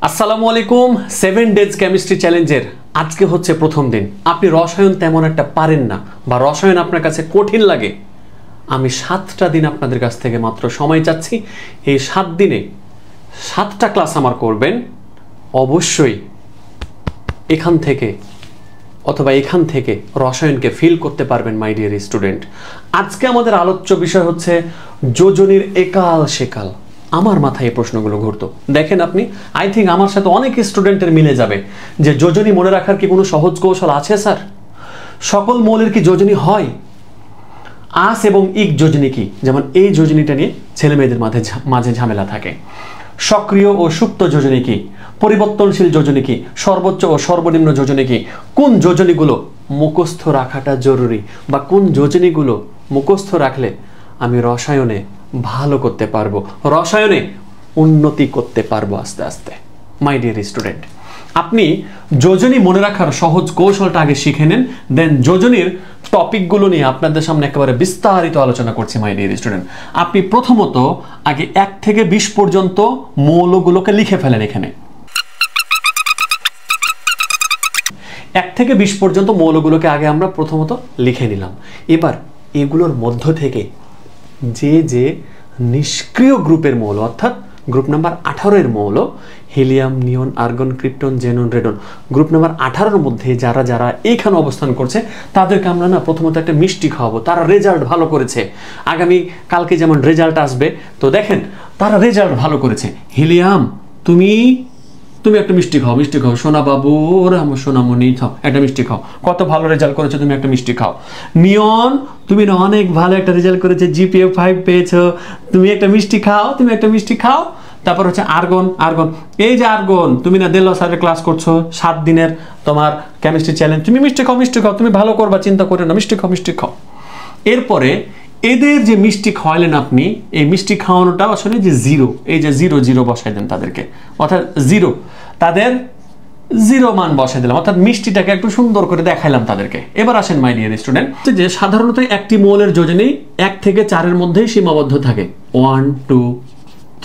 আসসালামু আলাইকুম 7 days chemistry চ্যালেঞ্জের আজকে হচ্ছে প্রথম দিন। আপনি রসায়ন তেমন একটা পারেন না বা রসায়ন আপনার কাছে কঠিন লাগে। আমি 7টা দিন আপনাদের কাছ থেকে মাত্র সময় চাচ্ছি। এই 7 দিনে 7টা ক্লাস আমার করবেন। অবশ্যই এখান থেকে রসায়নকে ফিল করতে পারবেন মাই ডিয়ার স্টুডেন্ট। আজকে আমাদের আলোচ্য বিষয় হচ্ছে যোজনীর একাল সেকাল। আমার মাথায় এই প্রশ্নগুলো ঘুরতো। দেখেন আপনি, আই থিঙ্ক আমার সাথে অনেক স্টুডেন্টের মিলে যাবে যে যোজনী মনে রাখার কি কোনো সহজ কৌশল আছে স্যার? সকল মৌলের কি যোজনী হয়? আস এবং ইক যোজনী কি? যেমন এই যোজনীটা নিয়ে ছেলে মেয়েদের মাঝে ঝামেলা থাকে। সক্রিয় ও সুপ্ত যোজনী কি? পরিবর্তনশীল যোজনী কি? সর্বোচ্চ ও সর্বনিম্ন যোজনী কি? কোন যোজনীগুলো মুখস্থ রাখাটা জরুরি বা কোন যোজনীগুলো মুখস্থ রাখলে আমি রসায়নে ভালো করতে পারবো, রসায়নে উন্নতি করতে পারবো আস্তে আস্তে। মাই ডিয়ার স্টুডেন্ট, আপনি যোজনী মনে রাখার সহজ কৌশলটা আগে শিখে নেন, দেন যোজনীর টপিকগুলো নিয়ে আপনাদের সামনে একেবারে বিস্তারিত আলোচনা করছি। মাই ডিয়ার স্টুডেন্ট, আপনি প্রথমত আগে 1 থেকে 20 পর্যন্ত মৌলগুলোকে লিখে ফেলেন। এখানে 1 থেকে 20 পর্যন্ত মৌলগুলোকে আগে আমরা প্রথমত লিখে নিলাম। এবার এগুলোর মধ্য থেকে যে নিষ্ক্রিয় গ্রুপের মৌল, অর্থাৎ গ্রুপ নাম্বার 18 এর মৌল helium, neon, argon, krypton, xenon, radon, group number 18 এর মধ্যে যারা এইখানে অবস্থান করছে তাদেরকে আমরা প্রথমত একটা মিষ্টি খাওয়াবো। তারা রেজাল্ট ভালো করেছে, আগামী কালকে যেমন রেজাল্ট আসবে, তো দেখেন তারা রেজাল্ট ভালো করেছে। হিলিয়াম, তুমি একটা মিষ্টি খাও, সোনা বাবু, ওরা আমার সোনামণি, খাও একটা মিষ্টি খাও, কত ভালো রেজাল্ট করেছো, তুমি একটা মিষ্টি খাও। নিয়ন, তুমি অনেক ভালো একটা রেজাল্ট করেছো, জিপিএ 5 পেয়েছো, তুমি একটা মিষ্টি খাও। তারপর হচ্ছে আর্গন, এই যে আর্গন, তুমি দেলো স্যারের ক্লাস করছো, 7 দিনের তোমার কেমিস্ট্রি চ্যালেঞ্জ, তুমি মিষ্টি খাও, তুমি ভালো করবা, চিন্তা করে না, মিষ্টি খাও। এরপরে এদের যে মিষ্টি খাওয়ালেন আপনি, এই মিষ্টি খাওয়ানোটা আসলে যে জিরো, এই যে জিরো বসাই দেন তাদেরকে, অর্থাৎ তাদের 0 মান বসাই দিলাম, অর্থাৎ মিষ্টিটাকে একটু সুন্দর করে দেখাইলাম তাদেরকে। এবার আসেন মাই ডিয়ার স্টুডেন্ট, যে সাধারণত একটি মৌলের যোজনী 1 থেকে 4 এর মধ্যেই সীমাবদ্ধ থাকে, 1 2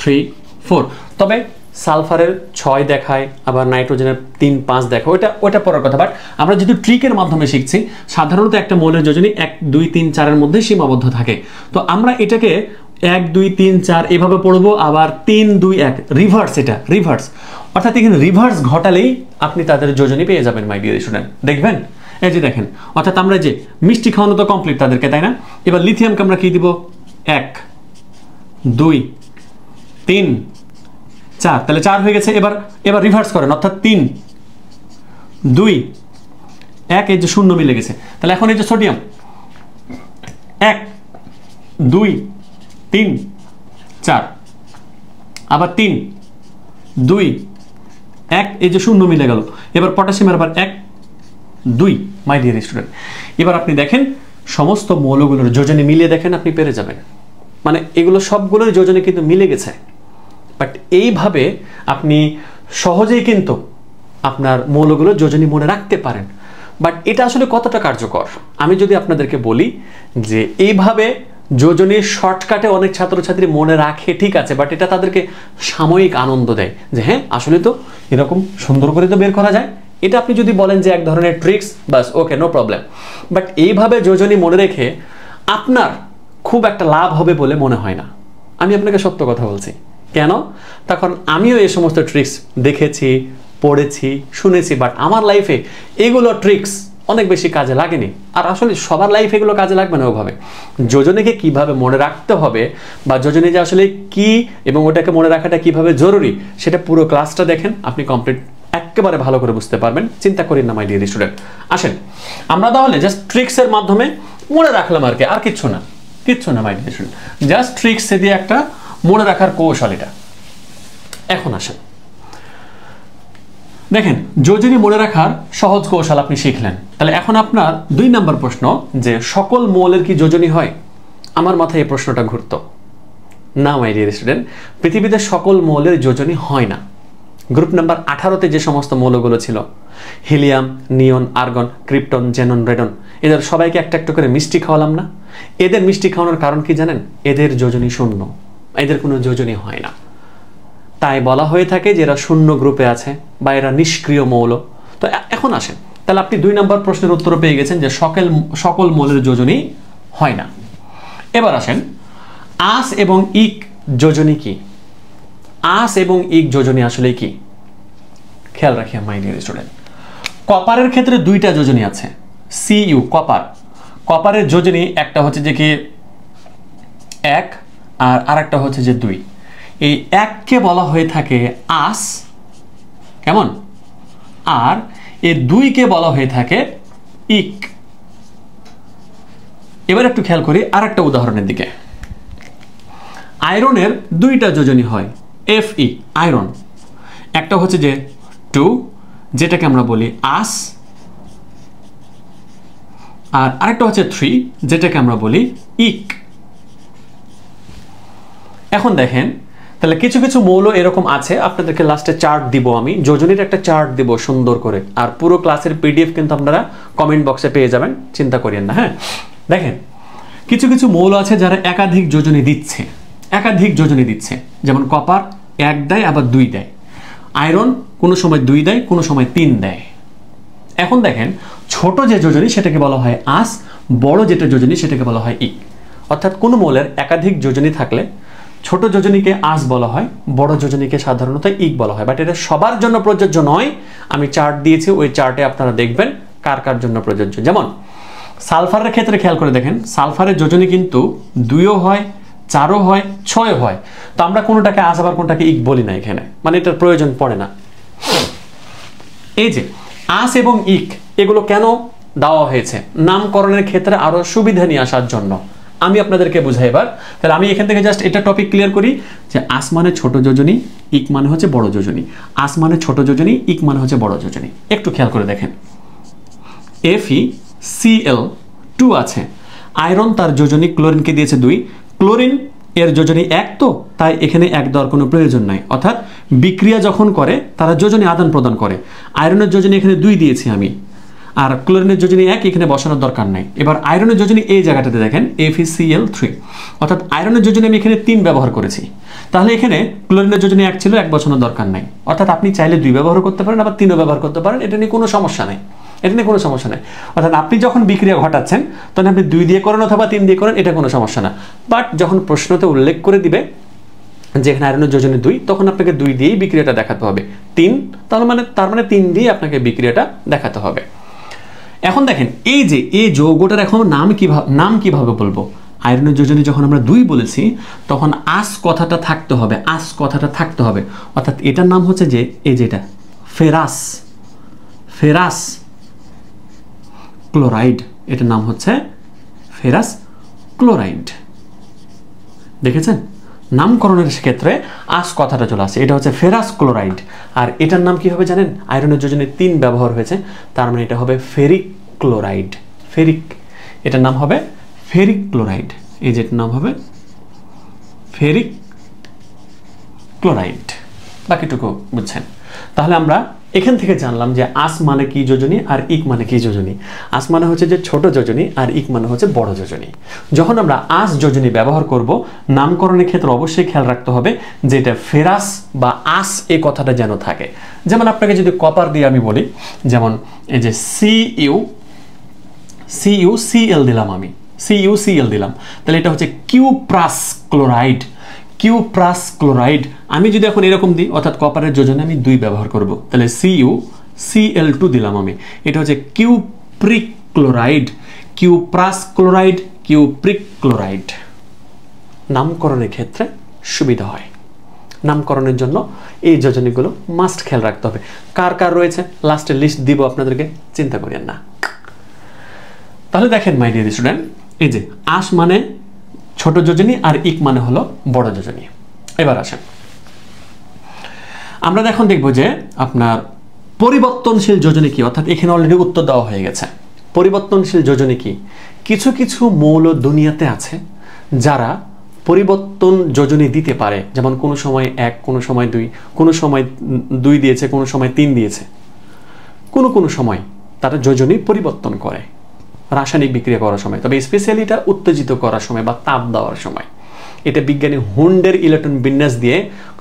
3 4। তবে সালফারের 6 দেখায়, আবার নাইট্রোজেনের 3 5 দেখায়, ওটা পরের কথা। বাট আমরা যেহেতু ট্রিকের মাধ্যমে শিখছি, সাধারণত একটা মৌলের যোজনী 1 2 3 4 এর মধ্যে সীমাবদ্ধ থাকে। তো আমরা এটাকে 1 2 3 4 এভাবে পড়বো, আবার 3 2 1 রিভার্স, এটা রিভার্স, অর্থাৎ এখানে রিভার্স ঘটালেই আপনি তাদের যোজনী পেয়ে যাবেন মাই ডিয়ার স্টুডেন্ট। দেখবেন, এই যে দেখেন, অর্থাৎ আমরা যে মিষ্টি খাওয়ানো তো কমপ্লিট তাদেরকে, তাই না? এবার লিথিয়ামকে আমরা কি দিব? 1 2 3 4, তাহলে 4 হয়ে গেছে। এবার রিভার্স করেন, অর্থাৎ 3 2 1, এই যে 0 মিলে গেছে। তাহলে এখন এই যে সোডিয়াম 1 2 3 4, আবার 3 2 1, এই যে 0 মিলে গেল। এবার পটাশিয়ামের আবার 1 2। মাই ডিয়ার স্টুডেন্ট, এবার আপনি দেখেন সমস্ত মৌলগুলোর যোজনী মিলিয়ে দেখেন, আপনি পেরে যাবেন। মানে এগুলো সবগুলোর যোজনী কিন্তু মিলে গেছে। বাট এইভাবে আপনি সহজেই কিন্তু আপনার মৌলগুলো যোজনী মনে রাখতে পারেন। বাট এটা আসলে কতটা কার্যকর আমি যদি আপনাদেরকে বলি, যে এইভাবে যোজনীর শর্টকাটে অনেক ছাত্রছাত্রী মনে রাখে, ঠিক আছে, বাট এটা তাদেরকে সাময়িক আনন্দ দেয় যে হ্যাঁ আসলে তো এরকম সুন্দর করে তো বের করা যায়। এটা আপনি যদি বলেন যে এক ধরনের ট্রিক্স, বাস ওকে, নো প্রবলেম। বাট এইভাবে যোজনী মনে রেখে আপনার খুব একটা লাভ হবে বলে মনে হয় না। আমি আপনাকে সত্য কথা বলছি। কেন? তখন আমিও এই সমস্ত ট্রিক্স দেখেছি, পড়েছি, শুনেছি, বাট আমার লাইফে এগুলো ট্রিক্স অনেক বেশি কাজে লাগেনি। আর আসলে সবার লাইফে এগুলো কাজে লাগবে না ওভাবে। যোজনীকে কিভাবে মনে রাখতে হবে বা যোজনী যে আসলে কি এবং ওটাকে মনে রাখাটা কিভাবে জরুরি, সেটা পুরো ক্লাসটা দেখেন, আপনি কমপ্লিট একেবারে ভালো করে বুঝতে পারবেন। চিন্তা করেন না মাই ডিয়ার স্টুডেন্ট। আসেন আমরা তাহলে জাস্ট ট্রিক্সের মাধ্যমে মনে রাখলাম, আর কি, আর কিচ্ছু না my dear student, just tricks দিয়ে একটা মনে রাখার কৌশল এটা। এখন আসেন দেখেন, যোজনী মনে রাখার সহজ কৌশল আপনি শিখলেন। তাহলে এখন আপনার 2 নম্বর প্রশ্ন, যে সকল মৌলের কি যোজনী হয়? আমার মাথায় এই প্রশ্নটা ঘুরতো। না মাই ডিয়ার স্টুডেন্ট, পৃথিবীতে সকল মৌলের যোজনী হয় না। গ্রুপ নাম্বার 18তে যে সমস্ত মৌলগুলো ছিল, helium, neon, argon, krypton, xenon, radon, এদের সবাইকে একটা করে মিষ্টি খাওয়ালাম না? এদের মিষ্টি খাওয়ানোর কারণ কি জানেন? এদের যোজনী শূন্য, এদের কোনো যোজনী হয় না। তাই বলা হয়ে থাকে যে এরা শূন্য গ্রুপে আছে বা এরা নিষ্ক্রিয় মৌল। তো এখন আসেন, তাহলে আপনি 2 নম্বর প্রশ্নের উত্তর পেয়ে গেছেন যে সকল মৌলের যোজনী হয় না। এবার আসেন, আস এবং ইক যোজনী কি? আস এবং ইক যোজনী আসলে কি? খেয়াল রাখিয়া মাই ডিয়ার স্টুডেন্ট, কপারের ক্ষেত্রে 2টা যোজনী আছে। সিইউ কপারের যোজনী একটা হচ্ছে যে কি 1 আর আরেকটা হচ্ছে যে 2। এই 1কে বলা হয়ে থাকে আস, কেমন? আর এই 2কে বলা হয়ে থাকে ইক। এবার একটু খেয়াল করি আরেকটা উদাহরণের দিকে। আয়রনের 2টা যোজনী হয়, Fe আয়রন। একটা হচ্ছে যে 2, যেটাকে আমরা বলি আস, আর আরেকটা হচ্ছে 3, যেটাকে আমরা বলি ইক। এখন দেখেন, তাহলে কিছু কিছু মৌল এরকম আছে, আপনাদেরকে লাস্টে চার্ট দিব, আমি যোজনীর একটা চার্ট দিব সুন্দর করে, আর পুরো ক্লাসের পিডিএফ কিন্তু আপনারা কমেন্ট বক্সে পেয়ে যাবেন, চিন্তা করিয়েন না। হ্যাঁ, দেখেন কিছু কিছু মৌল আছে যারা একাধিক যোজনী দিচ্ছে, যেমন কপার 1 দেয় আবার 2 দেয়, আয়রন কোনো সময় 2 দেয় কোনো সময় 3 দেয়। এখন দেখেন, ছোট যে যোজনী সেটাকে বলা হয় আস, বড় যেটা যোজনী সেটাকে বলা হয় ইক। অর্থাৎ কোনো মৌলের একাধিক যোজনী থাকলে ছোট যোজনীকে আস বলা হয়, বড় যোজনীকে সাধারণত ইক বলা হয়। বাট এটা সবার জন্য প্রযোজ্য নয়, আমি চার্ট দিয়েছি, ওই চার্টে আপনারা দেখবেন কার কার জন্য প্রযোজ্য। যেমন সালফারের ক্ষেত্রে খেয়াল করে দেখেন, সালফারের যোজনী কিন্তু 2ও হয়, 4ও হয়, 6ও হয়। তো আমরা কোনোটাকে আস আবার কোনোটাকে ইক বলি না এখানে, মানে এটার প্রয়োজন পড়ে না। এই যে আস এবং ইক এগুলো কেন দেওয়া হয়েছে? নামকরণের ক্ষেত্রে আরো সুবিধা নিয়ে আসার জন্য। আমি আপনাদেরকে বুঝাই এবার। তাহলে আমি এখান থেকে জাস্ট এটা টপিক ক্লিয়ার করি যে আস মানে ছোট যোজনী, ইক মানে হচ্ছে বড় যোজনী। আস মানে ছোট যোজনী, ইক মানে হচ্ছে বড় যোজনী। একটু খেয়াল করে দেখেন, FeCl2 আছে, আয়রন তার যোজনী ক্লোরিনকে দিয়েছে 2, ক্লোরিন এর যোজনী 1, তো তাই এখানে 1 দেওয়ার কোনো প্রয়োজন নাই। অর্থাৎ বিক্রিয়া যখন করে তারা যোজনী আদান প্রদান করে। আয়রনের যোজনী এখানে 2 দিয়েছি আমি, আর ক্লোরিনের যোজনী 1, এখানে বসানোর দরকার নাই। এবার আয়রনের যোজনী এই জায়গাটাতে দেখেন FeCl3, অর্থাৎ আয়রনের যোজনী আমি এখানে 3 ব্যবহার করেছি। তাহলে এখানে ক্লোরিনের যোজনী 1 ছিল, 1 বসানোর দরকার নাই। অর্থাৎ আপনি চাইলে 2 ব্যবহার করতে পারেন, আবার 3ও ব্যবহার করতে পারেন, এটা নিয়ে কোনো সমস্যা নেই। অর্থাৎ আপনি যখন বিক্রিয়া ঘটাচ্ছেন তখন আপনি 2 দিয়ে করেন অথবা 3 দিয়ে করেন, এটা কোনো সমস্যা না। বাট যখন প্রশ্নতে উল্লেখ করে দিবে যে এখানে আয়রনের যোজনী 2, তখন আপনাকে 2 দিয়েই বিক্রিয়াটা দেখাতে হবে। 3 তার মানে 3 দিয়ে আপনাকে বিক্রিয়াটা দেখাতে হবে। এখন দেখেন, এই যে এই যৌগটার এখন নাম কিভাবে বলবো? আয়রনের যোজনী যখন আমরা 2 বলেছি তখন আস কথাটা থাকতে হবে। অর্থাৎ এটার নাম হচ্ছে যে এই যেটা ফেরাস ক্লোরাইড, এটার নাম হচ্ছে ফেরাস ক্লোরাইড। দেখেছেন, নামকরণের ক্ষেত্রে আস কথাটা চলে আসে, এটা হচ্ছে ফেরাস ক্লোরাইড। আর এটার নাম কি হবে জানেন? আয়রনের যোজনী 3 ব্যবহার হয়েছে, তার মানে এটা হবে ফেরিক ক্লোরাইড। এটার নাম হবে ফেরিক ক্লোরাইড। এই যেটার নাম হবে ফেরিক ক্লোরাইড। বাকিটুকু বুঝছেন? তাহলে আমরা এখান থেকে জানলাম যে আস মানে কি যোজনী আর ইক মানে কি যোজনী। আস মানে হচ্ছে যে ছোট যোজনী আর ইক মানে হচ্ছে বড় যোজনী। যখন আমরা আস যোজনী ব্যবহার করব, নামকরণের ক্ষেত্রে অবশ্যই খেয়াল রাখতে হবে যে এটা ফেরাস বা আস এই কথাটা যেন থাকে। যেমন আপনাকে যদি কপার দিয়ে আমি বলি, যেমন এই যে CuCl দিলাম, আমি CuCl দিলাম, তাহলে এটা হচ্ছে কিউপ্রাস ক্লোরাইড। আমি যদি এখন এরকম দিই, অর্থাৎ কপারের যোজনে আমি 2 ব্যবহার করব, তাহলে CuCl2 দিলাম আমি, এটা হচ্ছে কিউপ্রিক ক্লোরাইড। নামকরণের ক্ষেত্রে সুবিধা হয়। নামকরণের জন্য এই যোজনীগুলো মাস্ট খেয়াল রাখতে হবে। কার কার রয়েছে লাস্টে লিস্ট দিব আপনাদেরকে, চিন্তা করেন না। তাহলে দেখেন মাই ডিয়ার স্টুডেন্ট, এই যে আস মানে ছোট যোজনী আর ইক মানে হলো বড় যোজনী। এবার আসেন, আমরা এখন দেখব যে আপনার পরিবর্তনশীল যোজনী কি। অর্থাৎ এখানে অলরেডি উত্তর দেওয়া হয়ে গেছে। পরিবর্তনশীল যোজনী কি? কিছু কিছু মৌল দুনিয়াতে আছে যারা পরিবর্তন যোজনী দিতে পারে, যেমন কোনো সময় 1, কোনো সময় 2, কোনো সময় 2 দিয়েছে, কোনো সময় 3 দিয়েছে। কোনো সময় তারা যোজনী পরিবর্তন করে রাসায়নিক বিক্রিয়া করার সময়, তবে স্পেশালি এটা উত্তেজিত করার সময় বা তাপ দেওয়ার সময়। এটা বিজ্ঞানী হুন্ডের ইলেকট্রন বিন্যাস দিয়ে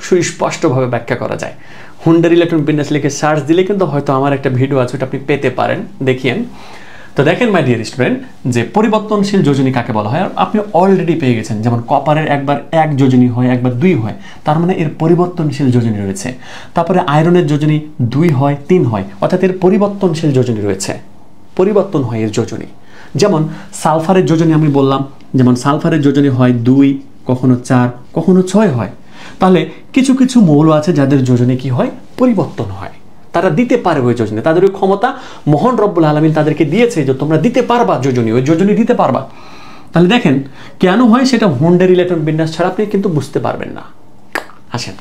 সুস্পষ্টভাবে ব্যাখ্যা করা যায়। হুন্ডের ইলেকট্রন বিন্যাস লিখে সার্চ দিলে কিন্তু হয়তো আমার একটা ভিডিও আছে, ওটা আপনি পেতে পারেন, দেখিয়েন। তো দেখেন মাই ডিয়ার স্টুডেন্ট, যে পরিবর্তনশীল যোজনী কাকে বলা হয় আপনি অলরেডি পেয়ে গেছেন। যেমন কপারের একবার 1 যোজনী হয়, একবার 2 হয়, তার মানে এর পরিবর্তনশীল যোজনী রয়েছে। তারপরে আয়রনের যোজনী 2 হয়, 3 হয়, অর্থাৎ এর পরিবর্তনশীল যোজনী রয়েছে, পরিবর্তন হয় এর যোজনী। যেমন সালফারের যোজনী আমি বললাম, যেমন সালফারের যোজনী হয় 2, কখনো 4, কখনো 6 হয়। তাহলে কিছু কিছু মৌল আছে যাদের যোজনী কি হয়, পরিবর্তন হয়, তারা দিতে পারে ওই যোজনী, তাদের ওই ক্ষমতা মহান রব্বুল আলামিন তাদেরকে দিয়েছে যে তোমরা দিতে পারবা যোজনী, ওই যোজনী দিতে পারবা। তাহলে দেখেন কেন হয় সেটা হুন্ডের ইলেকট্রন বিন্যাস ছাড়া আপনি কিন্তু বুঝতে পারবেন না। আসেন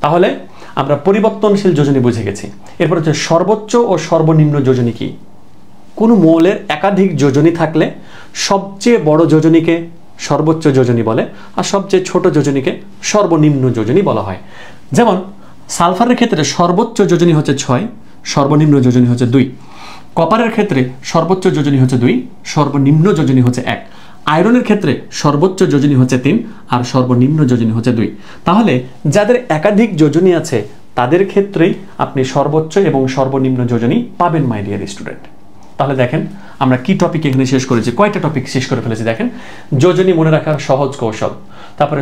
তাহলে আমরা পরিবর্তনশীল যোজনী বুঝে গেছি। এরপর হচ্ছে সর্বোচ্চ ও সর্বনিম্ন যোজনী কি। কোনো মৌলের একাধিক যোজনী থাকলে সবচেয়ে বড় যোজনীকে সর্বোচ্চ যোজনী বলে, আর সবচেয়ে ছোট যোজনীকে সর্বনিম্ন যোজনী বলা হয়। যেমন সালফারের ক্ষেত্রে সর্বোচ্চ যোজনী হচ্ছে 6, সর্বনিম্ন যোজনী হচ্ছে 2। কপারের ক্ষেত্রে সর্বোচ্চ যোজনী হচ্ছে 2, সর্বনিম্ন যোজনী হচ্ছে 1। আয়রনের ক্ষেত্রে সর্বোচ্চ যোজনী হচ্ছে 3 আর সর্বনিম্ন যোজনী হচ্ছে 2। তাহলে যাদের একাধিক যোজনী আছে তাদের ক্ষেত্রেই আপনি সর্বোচ্চ এবং সর্বনিম্ন যোজনী পাবেন মাই ডিয়ার স্টুডেন্ট। তাহলে দেখেন আমরা কি টপিক এখানে শেষ করেছি, কয়টা টপিক শেষ করে ফেলেছি দেখেন। যোজনী মনে রাখার সহজ কৌশল, তারপরে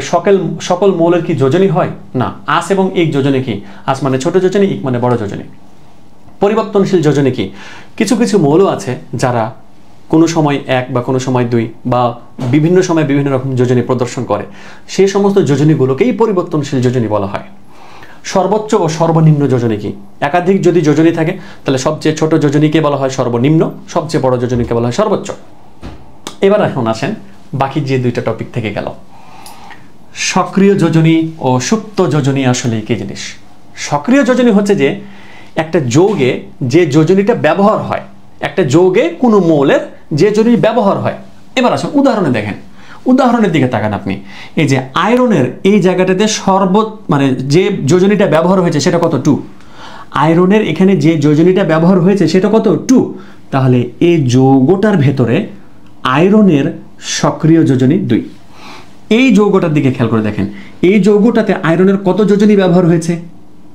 সকল মৌলের কি যোজনী হয় না, আস এবং ইক যোজনী কি, আস মানে ছোট যোজনী, ইক মানে বড় যোজনী। পরিবর্তনশীল যোজনী কি, কিছু কিছু মৌল আছে যারা কোনো সময় 1 বা কোনো সময় 2 বা বিভিন্ন সময় বিভিন্ন রকম যোজনী প্রদর্শন করে, সেই সমস্ত যোজনীগুলোকেই পরিবর্তনশীল যোজনী বলা হয়। সর্বোচ্চ ও সর্বনিম্ন যোজনী কি, একাধিক যদি যোজনী থাকে তাহলে সবচেয়ে ছোট যোজনীকে বলা হয় সর্বনিম্ন, সবচেয়ে বড় যোজনীকে বলা হয় সর্বোচ্চ। এবার এখন আসেন বাকি যে 2টা টপিক থেকে গেল, সক্রিয় যোজনী ও সুপ্ত যোজনী আসলে কি জিনিস। সক্রিয় যোজনী হচ্ছে যে একটা যৌগে যে যোজনীটা ব্যবহার হয়, একটা যৌগে কোনো মৌলের যে যোজনী ব্যবহার হয়। এবার আসুন উদাহরণে দেখেন, উদাহরণের দিকে তাকান আপনি। এই যে আয়রনের এই জায়গাটাতে মানে যে যোজনীটা ব্যবহার হয়েছে সেটা কত, 2। আয়রনের এখানে যে যোজনীটা ব্যবহার হয়েছে সেটা কত, 2। তাহলে এই যৌগটার ভেতরে আয়রনের সক্রিয় যোজনী 2। এই যৌগটার দিকে খেয়াল করে দেখেন, এই যৌগটাতে আয়রনের কত যোজনী ব্যবহার হয়েছে,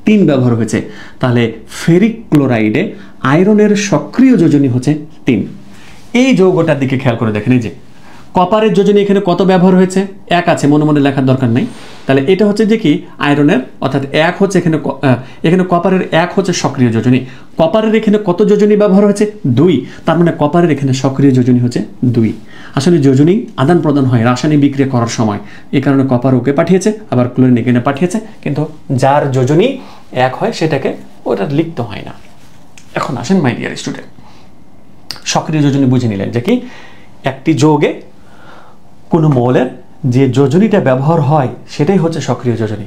3 ব্যবহার হয়েছে। তাহলে ফেরিক ক্লোরাইডে আয়রনের সক্রিয় যোজনী হচ্ছে 3। এই যৌগটার দিকে খেয়াল করে দেখেন, এই যে কপারের যোজনী এখানে কত ব্যবহার হয়েছে, 1 আছে, মনে মনে লেখার দরকার নাই। তাহলে এটা হচ্ছে যে কি আয়রনের, অর্থাৎ 1 হচ্ছে এখানে কপারের 1 হচ্ছে সক্রিয় যোজনী। কপারের এখানে কত যোজনী ব্যবহার হয়েছে, 2। তার মানে কপারের এখানে সক্রিয় যোজনী হচ্ছে 2। আসলে যোজনী আদান প্রদান হয় রাসায়নিক বিক্রিয়া করার সময়, এই কারণে কপার ওকে পাঠিয়েছে, আবার ক্লোরিন এখানে পাঠিয়েছে, কিন্তু যার যোজনী 1 হয় সেটাকে ওটা লিখতে হয় না। এখন আসেন মাই ডিয়ার স্টুডেন্ট, সক্রিয় যোজনী বুঝে নিলেন যে কি একটি যৌগে কোনো মৌলের যে যোজনীটা ব্যবহার হয় সেটাই হচ্ছে সক্রিয় যোজনী।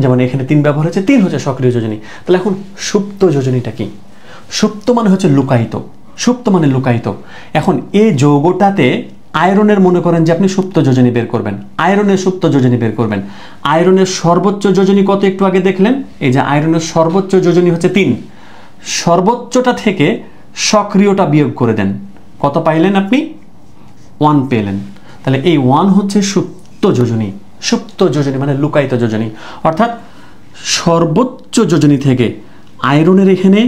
যেমন এখানে 3 ব্যবহার হচ্ছে, 3 হচ্ছে সক্রিয় যোজনী। তাহলে এখন সুপ্ত যোজনীটা কি, সুপ্ত মানে হচ্ছে লুকায়িত, সুপ্ত মানে লুকায়িত। এখন এই যৌগটাতে আয়রনের মনে করেন যে আপনি সুপ্ত যোজনী বের করবেন, আয়রনের সুপ্ত যোজনী বের করবেন। আয়রনের সর্বোচ্চ যোজনী কত একটু আগে দেখলেন, এই যে আয়রনের সর্বোচ্চ যোজনী হচ্ছে 3। সর্বোচ্চটা থেকে সক্রিয়টা বিয়োগ করে দেন, কত পাইলেন আপনি, 1 পেলেন। তাহলে এই 1 হচ্ছে সুপ্ত যোজনী। সুপ্ত যোজনী মানে লুকায়িত যোজনী, অর্থাৎ সর্বোচ্চ যোজনী থেকে আয়রনের এখানে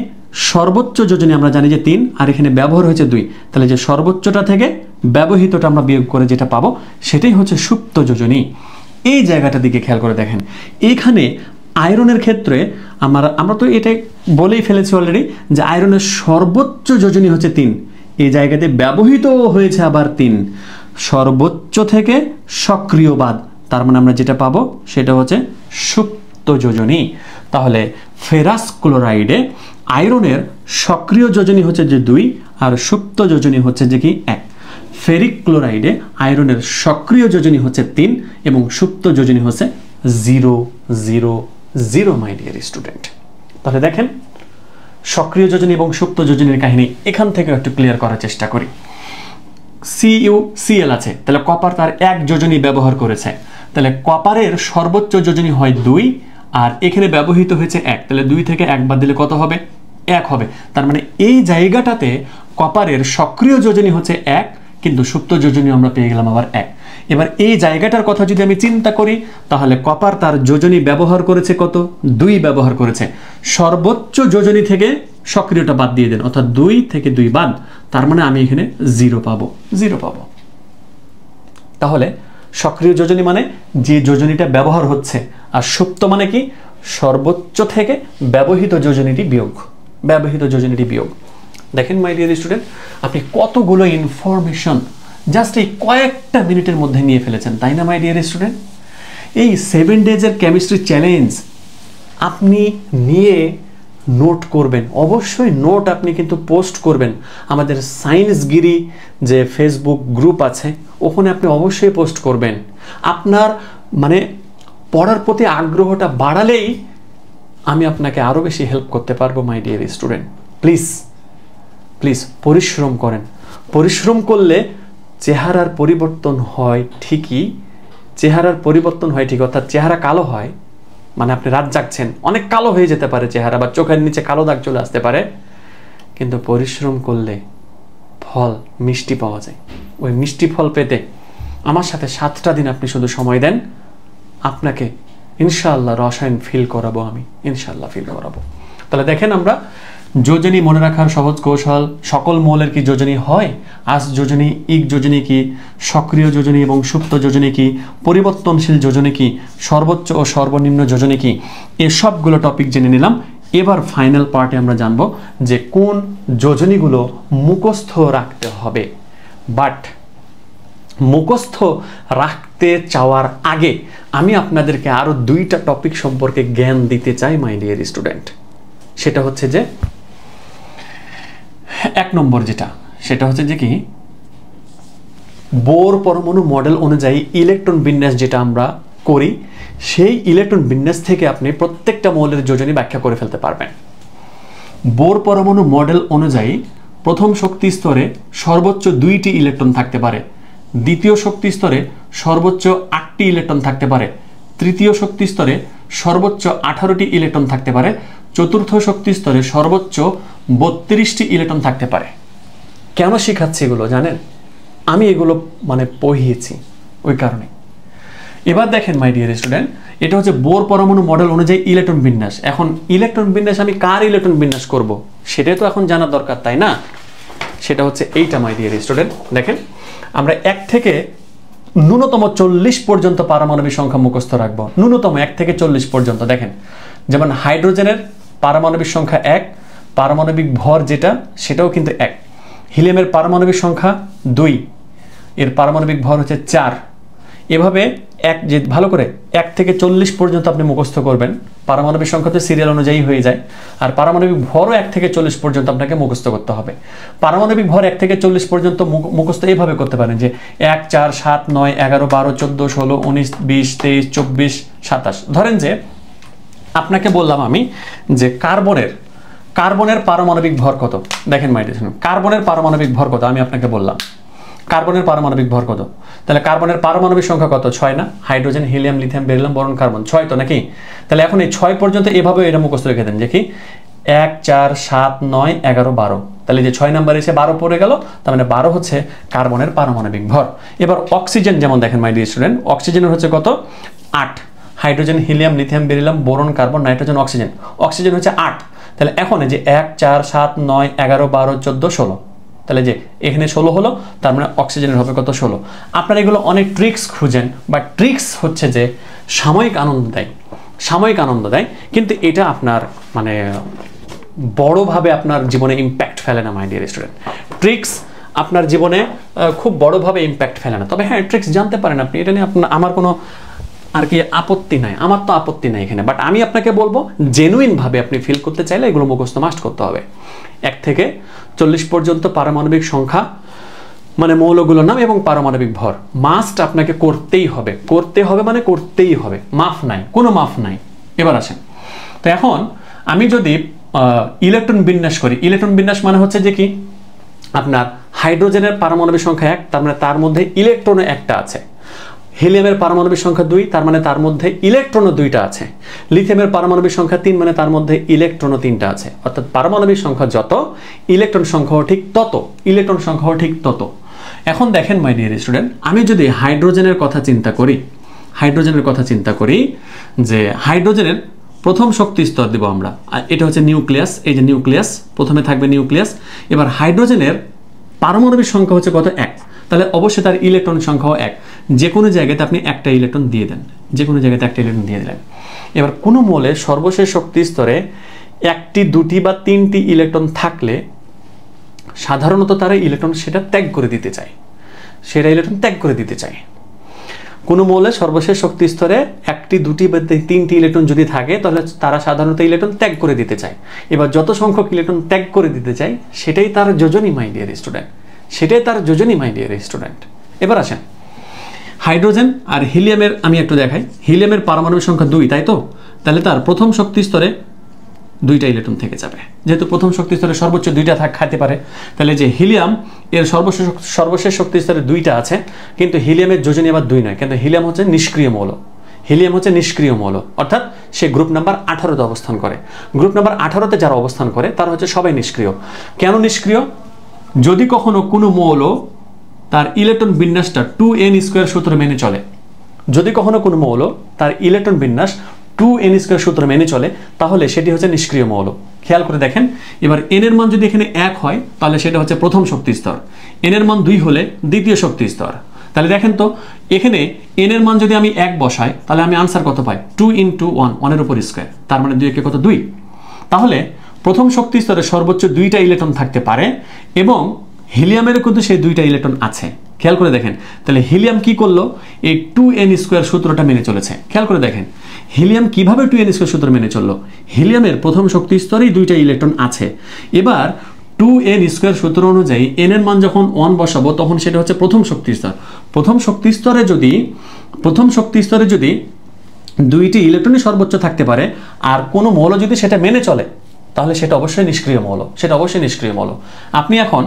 সর্বোচ্চ যোজনী আমরা জানি যে 3 আর এখানে ব্যবহার হয়েছে 2। তাহলে যে সর্বোচ্চটা থেকে ব্যবহৃতটা আমরা বিয়োগ করে যেটা পাবো সেটাই হচ্ছে সুপ্ত যোজনী। এই জায়গাটার দিকে খেয়াল করে দেখেন, এইখানে আয়রনের ক্ষেত্রে আমরা তো এটা বলেই ফেলেছি অলরেডি যে আয়রনের সর্বোচ্চ যোজনী হচ্ছে 3, এই জায়গাতে ব্যবহৃত হয়েছে আবার 3। সর্বোচ্চ থেকে সক্রিয় বাদ, তার মানে আমরা যেটা পাবো সেটা হচ্ছে সুপ্ত যোজনী। তাহলে ফেরাস ক্লোরাইডে আয়রনের সক্রিয় যোজনী হচ্ছে যে 2 আর সুপ্ত যোজনী হচ্ছে যে কি 1। ফেরিক ক্লোরাইডে আয়রনের সক্রিয় যোজনী হচ্ছে 3 এবং সুপ্ত যোজনী হচ্ছে 0 0 0 মাই ডিয়ার স্টুডেন্ট। তাহলে দেখেন সক্রিয় যোজনী এবং সুপ্ত যোজনীর কাহিনী এখান থেকে একটু ক্লিয়ার করার চেষ্টা করি। CuCl আছে, তাহলে কপার তার 1 যোজনী ব্যবহার করেছে, তাহলে কপারের সর্বোচ্চ যোজনী হয় 2 আর এখানে ব্যবহৃত হয়েছে 1। তাহলে 2 থেকে 1 বাদ দিলে কত হবে, 1 হবে। তার মানে এই জায়গাটাতে কপারের সক্রিয় যোজনী হচ্ছে 1 কিন্তু সুপ্ত যোজনী আমরা পেয়ে গেলাম আবার 1। এবার এই জায়গাটার কথা যদি আমি চিন্তা করি, তাহলে কপার তার যোজনী ব্যবহার করেছে কত? 2 ব্যবহার করেছে। সর্বোচ্চ যোজনী থেকে সক্রিয়টা বাদ দিয়ে দেন, অর্থাৎ 2 থেকে 2 বাদ, তার মানে আমি এখানে 0 পাবো, 0 পাবো। তাহলে সক্রিয় যোজনী মানে যে যোজনীটা ব্যবহার হচ্ছে, আর সুপ্ত মানে কি? সর্বোচ্চ থেকে ব্যবহৃত যোজনীটি বিয়োগ, ব্যবহৃত যোজনীটি বিয়োগ। দেখেন মাই ডিয়ার স্টুডেন্ট, আপনি কতগুলো ইনফরমেশন জাস্ট এই কয়েকটা মিনিটের মধ্যে নিয়ে ফেলেছেন, তাই না মাই ডিয়ার স্টুডেন্ট? এই 7 ডেজের কেমিস্ট্রি চ্যালেঞ্জ আপনি নিয়ে নোট করবেন, অবশ্যই নোট আপনি কিন্তু পোস্ট করবেন। আমাদের সায়েন্সগিরি যে ফেসবুক গ্রুপ আছে, ওখানে আপনি অবশ্যই পোস্ট করবেন। আপনার মানে পড়ার প্রতি আগ্রহটা বাড়ালেই আমি আপনাকে আরও বেশি হেল্প করতে পারবো মাই ডিয়ার স্টুডেন্ট। প্লিজ প্লিজ পরিশ্রম করেন। পরিশ্রম করলে চেহারার পরিবর্তন হয় ঠিকই, চেহারার পরিবর্তন হয় ঠিক, অর্থাৎ চেহারা কালো হয় মানে আপনি রাত জাগছেন, অনেক কালো হয়ে যেতে পারে চেহারা, বা চোখের নিচে কালো দাগ চলে আসতে পারে, কিন্তু পরিশ্রম করলে ফল মিষ্টি পাওয়া যায়। ওই মিষ্টি ফল পেতে আমার সাথে 7টা দিন আপনি শুধু সময় দেন, আপনাকে ইনশাআল্লাহ রসায়ন ফিল করাবো, আমি ইনশাআল্লাহ ফিল করাবো। তাহলে দেখেন আমরা যোজনী মনে রাখার সহজ কৌশল, সকল মৌলের কি যোজনী হয়, আস যোজনী, ইক যোজনী কি, সক্রিয় যোজনী এবং সুপ্ত যোজনী কি, পরিবর্তনশীল যোজনী কি, সর্বোচ্চ ও সর্বনিম্ন যোজনী কি, এই সবগুলো টপিক জেনে নিলাম। এবার ফাইনাল পার্টে আমরা জানবো যে কোন যোজনীগুলো মুখস্থ রাখতে হবে। বাট মুখস্থ রাখতে চাওয়ার আগে আমি আপনাদেরকে আরো 2টা টপিক সম্পর্কে জ্ঞান দিতে চাই মাই ডিয়ার স্টুডেন্ট। সেটা হচ্ছে যে 1 নম্বর যেটা, সেটা হচ্ছে যে কি, বোর পরমাণু মডেল অনুযায়ী ইলেকট্রন বিন্যাস যেটা আমরা করি, সেই ইলেকট্রন বিন্যাস থেকে আপনি প্রত্যেকটা মৌলের যোজনী ব্যাখ্যা করে ফেলতে পারবেন। বোর পরমাণু মডেল অনুযায়ী প্রথম শক্তি স্তরে সর্বোচ্চ 2টি ইলেকট্রন থাকতে পারে, দ্বিতীয় শক্তি স্তরে সর্বোচ্চ 8টি ইলেকট্রন থাকতে পারে, তৃতীয় শক্তি স্তরে সর্বোচ্চ 18টি ইলেকট্রন থাকতে পারে, চতুর্থ শক্তি স্তরে সর্বোচ্চ 32টি ইলেকট্রন থাকতে পারে। কেন শেখাচ্ছি এগুলো জানেন? আমি এগুলো মানে পড়িয়েছি ওই কারণে। এবার দেখেন মাই ডিয়ার স্টুডেন্ট, এটা হচ্ছে বোর পরমাণু মডেল অনুযায়ী ইলেকট্রন বিন্যাস। এখন ইলেকট্রন বিন্যাস আমি কার ইলেকট্রন বিন্যাস করব সেটাই তো এখন জানার দরকার, তাই না? সেটা হচ্ছে এইটা মাই ডিয়ার স্টুডেন্ট। দেখেন আমরা 1 থেকে ন্যূনতম 40 পর্যন্ত পারমাণবিক সংখ্যা মুখস্থ রাখবো, ন্যূনতম 1 থেকে 40 পর্যন্ত। দেখেন যেমন হাইড্রোজেনের পারমাণবিক সংখ্যা 1, পারমাণবিক ভর যেটা সেটাও কিন্তু 1। হিলিয়ামের পারমাণবিক সংখ্যা 2, এর পারমাণবিক ভর হচ্ছে 4। এভাবে এক যে ভালো করে 1 থেকে 40 পর্যন্ত আপনি মুখস্থ করবেন। পারমাণবিক সংখ্যা তো সিরিয়াল অনুযায়ী হয়ে যায়, আর পারমাণবিক ভরও 1 থেকে 40 পর্যন্ত আপনাকে মুখস্থ করতে হবে। পারমাণবিক ভর 1 থেকে 40 পর্যন্ত মুখস্থ এইভাবে করতে পারেন যে 1, 4, 7, 9, 11, 12, 14, 16, 19, 20, 23, 24, 27। ধরেন যে আপনাকে বললাম আমি যে কার্বনের পারমাণবিক ভর কত। দেখেন মাই ডিয়ার, কার্বনের পারমাণবিক ভর কত আমি আপনাকে বললাম। কার্বনের পারমাণবিক ভর কত? তাহলে কার্বনের পারমাণবিক সংখ্যা কত? 6 না? Hydrogen, helium, lithium, beryllium, boron, carbon 6 তো নাকি? তাহলে এখন এই 6 পর্যন্ত এভাবে এটা মুখস্থ রেখে দেন যে কি 1, 4, 7, 9, 11, 12। তাহলে যে 6 নাম্বার এসে 12 পড়ে গেল, তার মানে 12 হচ্ছে কার্বনের পারমাণবিক ভর। এবার অক্সিজেন যেমন দেখেন মাই ডিয়ার স্টুডেন্ট, অক্সিজেনের হচ্ছে কত? 8। Hydrogen, helium, lithium, beryllium, boron, carbon, nitrogen, oxygen, oxygen হচ্ছে 8। তাহলে এখন যে 1, 4, 7, 9, 11, 12, 14, 16, তাহলে যে এখানে 16 হলো, তার মানে অক্সিজেনের হবে কত? 16। আপনারা এগুলো অনেক ট্রিক্স খুঁজেন, বা ট্রিক্স হচ্ছে যে সাময়িক আনন্দ দেয়, কিন্তু এটা আপনার মানে বড়ভাবে আপনার জীবনে ইম্প্যাক্ট ফেলে না মাই ডিয়ার স্টুডেন্ট। ট্রিক্স আপনার জীবনে খুব বড়ভাবে ইম্প্যাক্ট ফেলে না, তবে হ্যাঁ ট্রিক্স জানতে পারেন আপনি, এটা নিয়ে আমার কোনো আর কি আপত্তি নাই, আমার তো আপত্তি নাই এখানে। বাট আমি আপনাকে বলবো জেনুইনভাবে আপনি ফিল করতে চাইলে এগুলো মুখস্থ মাস্ট করতে হবে। 1 থেকে 40 পর্যন্ত পারমাণবিক সংখ্যা মানে মৌলগুলোর নাম এবং পারমাণবিক ভর মাস্ট আপনাকে করতেই হবে, মানে করতেই হবে, মাফ নাই, কোনো মাফ নাই। এবার আসেন তো এখন আমি যদি ইলেকট্রন বিন্যাস করি, ইলেকট্রন বিন্যাস মানে হচ্ছে যে কি আপনার হাইড্রোজেনের পারমাণবিক সংখ্যা 1, তার মানে তার মধ্যে ইলেকট্রনও 1টা আছে। হিলিয়ামের পারমাণবিক সংখ্যা 2, তার মানে তার মধ্যে ইলেকট্রনও 2টা আছে। লিথিয়ামের পারমাণবিক সংখ্যা 3, মানে তার মধ্যে ইলেকট্রনও 3টা আছে। অর্থাৎ পারমাণবিক সংখ্যা যত, ইলেকট্রন সংখ্যাও ঠিক তত, এখন দেখেন মাই ডিয়ার স্টুডেন্ট, আমি যদি হাইড্রোজেনের কথা চিন্তা করি যে হাইড্রোজেনের প্রথম শক্তি স্তর দেব আমরা, এটা হচ্ছে নিউক্লিয়াস, এই যে নিউক্লিয়াস, প্রথমে থাকবে নিউক্লিয়াস। এবার হাইড্রোজেনের পারমাণবিক সংখ্যা হচ্ছে কত? 1। তাহলে অবশ্যই তার ইলেকট্রন সংখ্যাও 1। যে কোনো জায়গাতে আপনি একটা ইলেকট্রন দিয়ে দেন, যে কোনো জায়গাতে একটা ইলেকট্রন দিয়ে দিলেন। এবার কোনো মৌলের সর্বশেষ শক্তি স্তরে 1টি 2টি বা 3টি ইলেকট্রন থাকলে সাধারণত তারা ইলেকট্রন সেটা ত্যাগ করে দিতে চায়, কোনো মৌলের সর্বশেষ শক্তি স্তরে 1টি 2টি বা 3টি ইলেকট্রন যদি থাকে তাহলে তারা সাধারণত ইলেকট্রন ত্যাগ করে দিতে চায়। এবার যত সংখ্যক ইলেকট্রন ত্যাগ করে দিতে চায় সেটাই তার যোজনী মাই ডিয়ার স্টুডেন্ট। এবার আসেন হাইড্রোজেন আর হিলিয়ামের আমি একটু দেখাই। হিলিয়ামের পারমাণবিক সংখ্যা 2, তাই তো? তাহলে তার প্রথম শক্তি স্তরে 2টা ইলেকট্রন থেকে যাবে, যেহেতু প্রথম শক্তি স্তরে সর্বোচ্চ 2টা খাইতে পারে। তাহলে যে হিলিয়াম এর সর্বশেষ শক্তি স্তরে 2টা আছে, কিন্তু হিলিয়ামের যোজনী আবার 2 নয়, কিন্তু হিলিয়াম হচ্ছে নিষ্ক্রিয় মৌল, অর্থাৎ সে গ্রুপ নাম্বার 18তে অবস্থান করে। গ্রুপ নাম্বার 18তে যারা অবস্থান করে তারা হচ্ছে সবাই নিষ্ক্রিয়। কেন নিষ্ক্রিয়? যদি কখনো কোনো মৌল তার ইলেকট্রন বিন্যাসটা 2n² সূত্র মেনে চলে, যদি কখনো কোনো মৌল তার ইলেকট্রন বিন্যাস 2n² সূত্র মেনে চলে, তাহলে সেটি হচ্ছে নিষ্ক্রিয় মৌল। খেয়াল করে দেখেন, এবার n এর মান যদি এখানে 1 হয় তাহলে সেটা হচ্ছে প্রথম শক্তি স্তর, n এর মান 2 হলে দ্বিতীয় শক্তি স্তর। তাহলে দেখেন তো এখানে n এর মান যদি আমি 1 বসাই তাহলে আমি আনসার কত পাই? 2 × 1, 1 এর উপর স্কয়ার, তার মানে 2 কে কত? 2। তাহলে প্রথম শক্তি স্তরে সর্বোচ্চ 2টা ইলেকট্রন থাকতে পারে, এবং হিলিয়ামেরও কিন্তু সেই 2টা ইলেকট্রন আছে। খেয়াল করে দেখেন, তাহলে হিলিয়াম কি করলো? এই 2n² সূত্রটা মেনে চলেছে। খেয়াল করে দেখেন হিলিয়াম কিভাবে 2n² সূত্র মেনে চললো। হিলিয়ামের প্রথম শক্তি স্তরেই 2টা ইলেকট্রন আছে। এবার 2n² সূত্র অনুযায়ী n এর মান যখন 1 বসাবো তখন সেটা হচ্ছে প্রথম শক্তি স্তর। প্রথম শক্তি স্তরে যদি 2টি ইলেকট্রনই সর্বোচ্চ থাকতে পারে আর কোনো মৌল যদি সেটা মেনে চলে তাহলে সেটা অবশ্যই নিষ্ক্রিয় মৌল। আপনি এখন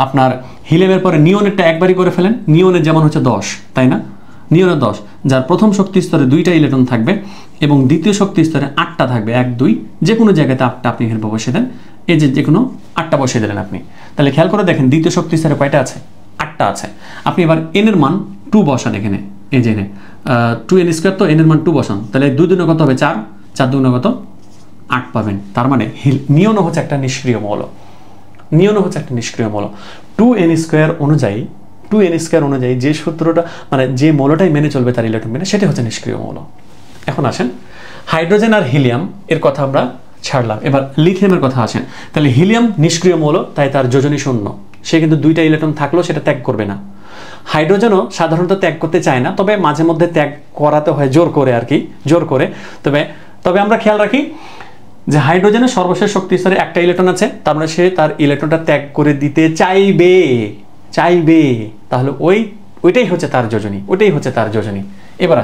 আপনার হিলিয়ামের পরে নিয়নেরটা একবারই করে ফেলেন। নিয়নের যেমন হচ্ছে 10, তাই না? নিয়নের 10, যার প্রথম শক্তি স্তরে 2টা ইলেকট্রন থাকবে এবং দ্বিতীয় শক্তি স্তরে 8টা থাকবে, 1 2, যে কোনো জায়গাতে 8টা আপনি এখানে বসিয়ে দেন। এই যে কোনো 8টা বসিয়ে দিলেন আপনি। তাহলে খেয়াল করে দেখেন দ্বিতীয় শক্তি স্তরে কয়টা আছে? 8টা আছে। আপনি এবার n এর মান 2 বসান এখানে, এই যে 2n², তো n এর মান 2 বসান, তাহলে 2 দুগুণে কত হবে? 4, 4 দুগুণে কত? 8 পাবেন। তার মানে নিয়নও হচ্ছে একটা নিষ্ক্রিয় মৌল। 2n² অনুযায়ী যে সূত্রটা, মানে যে মৌলটাই মেনে চলবে তার ইলেকট্রন বিন্যাস, সেটা হচ্ছে নিষ্ক্রিয় মৌল। এখন আসেন হাইড্রোজেন আর হিলিয়াম এর কথা আমরা ছাড়লাম, এবার লিথিয়ামের কথা আসেন। তাহলে হিলিয়াম নিষ্ক্রিয় মৌল, তাই তার যোজনী শূন্য, সে কিন্তু 2টা ইলেকট্রন থাকলেও সেটা ত্যাগ করবে না। হাইড্রোজেনও সাধারণত ত্যাগ করতে চায় না, তবে মাঝে মধ্যে ত্যাগ করাতে হয় জোর করে। তবে আমরা খেয়াল রাখি যে হাইড্রোজেনের সর্বশেষ শক্তি স্তরে 1টা ইলেকট্রন আছে, তার মানে সে তার ইলেকট্রনটা ত্যাগ করে দিতে চাইবে। তাহলে ওইটাই হচ্ছে তার যোজনী। এবার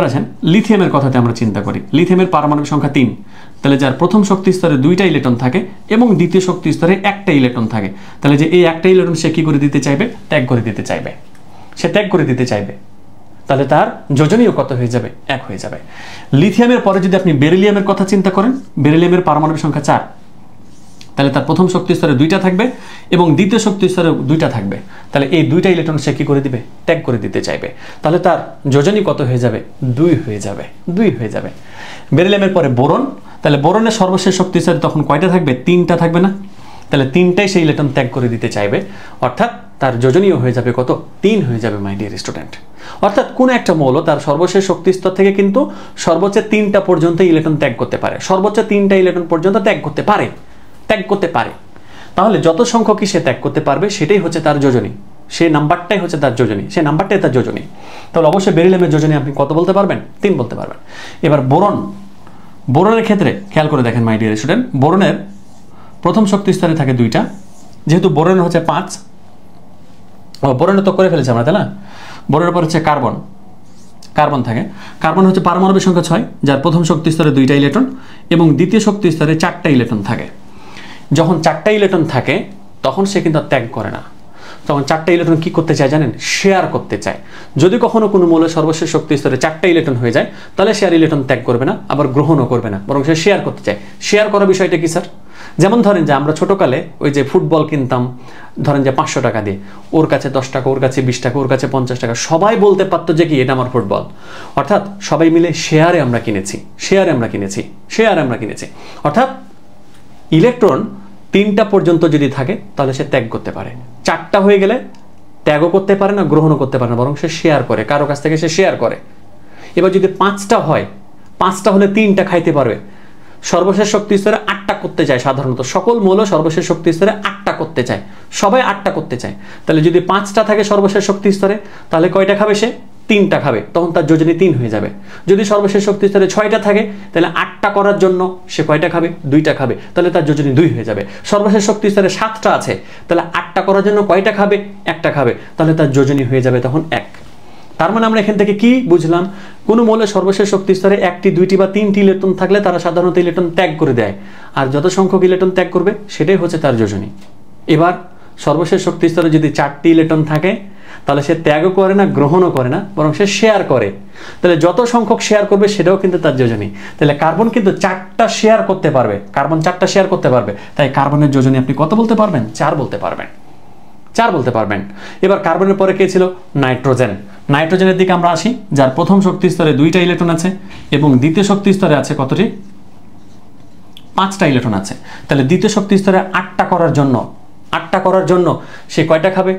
আসেন লিথিয়ামের কথাতে আমরা চিন্তা করি। লিথিয়ামের পারমাণবিক সংখ্যা 3, তাহলে যার প্রথম শক্তি স্তরে 2টা ইলেকট্রন থাকে এবং দ্বিতীয় শক্তি স্তরে 1টা ইলেকট্রন থাকে, তাহলে যে এই 1টা ইলেকট্রন সে কি করে দিতে চাইবে? ত্যাগ করে দিতে চাইবে। তাহলে তার যোজনীয় কত হয়ে যাবে? 1 হয়ে যাবে। লিথিয়ামের পরে যদি আপনি বেরিলিয়ামের কথা চিন্তা করেন, বেরিলিয়ামের পারমাণবিক সংখ্যা 4, তাহলে তার প্রথম শক্তি স্তরে 2টা থাকবে এবং দ্বিতীয় শক্তি স্তরে 2টা থাকবে, তাহলে এই 2টা ইলেকট্রন সে কি করে দিবে? ত্যাগ করে দিতে চাইবে। তাহলে তার যোজনী কত হয়ে যাবে? 2 হয়ে যাবে। বেরিলিয়ামের পরে বোরন, তাহলে বোরনের সর্বশেষ শক্তি স্তরে তখন কয়টা থাকবে? 3টা থাকবে না? তাহলে 3টাই সেই ইলেকট্রন ত্যাগ করে দিতে চাইবে, অর্থাৎ তার যোজনীয় হয়ে যাবে কত? 3 হয়ে যাবে মাই ডিয়ার স্টুডেন্ট। অর্থাৎ কোন একটা মৌল তার সর্বশেষ শক্তি স্তর থেকে কিন্তু সর্বোচ্চ 3টা পর্যন্ত ইলেকট্রন ত্যাগ করতে পারে, সর্বোচ্চ 3টা ইলেকট্রন পর্যন্ত ত্যাগ করতে পারে। তাহলে যত সংখ্যকই সে ত্যাগ করতে পারবে সেটাই হচ্ছে তার যোজনী, সেই নাম্বারটাই হচ্ছে তার যোজনী, তাহলে অবশ্যই বেরিলিয়ামের যোজনী আপনি কত বলতে পারবেন? 3 বলতে পারবেন। এবার বোরনের ক্ষেত্রে খেয়াল করে দেখেন মাই ডিয়ার স্টুডেন্ট, বোরনের প্রথম শক্তি স্তরে থাকে 2টা, যেহেতু বোরনের হচ্ছে 5, বোরনের তো করে ফেলেছে আমরা, তাই না? বোরনের পর হচ্ছে কার্বন থাকে। কার্বন হচ্ছে পারমাণবিক সংখ্যা 6, যার প্রথম শক্তি স্তরে 2টা ইলেকট্রন এবং দ্বিতীয় শক্তি স্তরে 4টা ইলেকট্রন থাকে। যখন 4টা ইলেকট্রন থাকে তখন সে কিন্তু ত্যাগ করে না, তখন 4টা ইলেকট্রন কি করতে চায় জানেন? শেয়ার করতে চায়। যদি কখনো কোনো মৌলের সর্বশেষ শক্তি স্তরে 4টা ইলেকট্রন হয়ে যায় তাহলে সে আর ইলেকট্রন ত্যাগ করবে না, আবার গ্রহণও করবে না, বরং সে শেয়ার করতে চায়। শেয়ার করার বিষয়টা কি স্যার? যেমন ধরেন যে আমরা ছোটকালে ওই যে ফুটবল কিনতাম, ধরেন যে 500 টাকা দিয়ে, ওর কাছে 10 টাকা, ওর কাছে 20 টাকা, ওর কাছে 50 টাকা, সবাই বলতে পারতো যে কি এটা আমার ফুটবল। অর্থাৎ সবাই মিলে শেয়ারে আমরা কিনেছি। অর্থাৎ ইলেকট্রন 3টা পর্যন্ত যদি থাকে তাহলে সে ত্যাগ করতে পারে, 4টা হয়ে গেলে ত্যাগও করতে পারে না, গ্রহণও করতে পারে না, বরং সে শেয়ার করে, কারো কাছ থেকে সে শেয়ার করে। এবার যদি 5টা হয়, 5টা হলে 3টা খাইতে পারবে। সর্বশেষ শক্তি স্তরে 8টা করতে চায়, সাধারণত সকল মৌল সর্বশেষ শক্তি স্তরে 8টা করতে চায়, সবাই 8টা করতে চায়। তাহলে যদি 5টা থাকে সর্বশেষ শক্তি স্তরে, তাহলে কয়টা খাবে সে? 3টা খাবে, তখন তার যোজনী 3 হয়ে যাবে। যদি সর্বশেষ শক্তি স্তরে 6টা থাকে, তাহলে 8টা করার জন্য সে কয়টা খাবে? 2টা খাবে, তাহলে তার যোজনী 2 হয়ে যাবে। সর্বশেষ শক্তি স্তরে 7টা আছে, তাহলে 8টা করার জন্য কয়টা খাবে? 1টা খাবে, তাহলে তার যোজনী হয়ে যাবে তখন 1। তার মানে আমরা এখান থেকে কি বুঝলাম? কোন মৌলের সর্বশেষ শক্তি স্তরে 1টি, 2টি বা 3টি ইলেকট্রন থাকলে তারা সাধারণত ইলেকট্রন ত্যাগ করে দেয়, আর যত সংখ্যক ইলেকট্রন ত্যাগ করবে সেটাই হচ্ছে তার যোজনী। এবার সর্বশেষ শক্তি স্তরে যদি 4টি ইলেকট্রন থাকে, তাহলে সে ত্যাগও করে না, গ্রহণও করে না, বরং সে শেয়ার করে। তাহলে যত সংখ্যক শেয়ার করবে সেটাও কিন্তু তার যোজনী। তাহলে কার্বন কিন্তু 4টা শেয়ার করতে পারবে, তাই কার্বনের যোজনী আপনি কত বলতে পারবেন? 4 বলতে পারবেন। এবার কার্বনের পরে কে ছিল? নাইট্রোজেন। নাইট্রোজেনের দিকে আমরা আসি, যার প্রথম শক্তি স্তরে 2টা ইলেকট্রন আছে এবং দ্বিতীয় শক্তি স্তরে আছে কতটি? 5টা ইলেকট্রন আছে। তাহলে দ্বিতীয় শক্তি স্তরে 8টা করার জন্য সে কয়টা খাবে?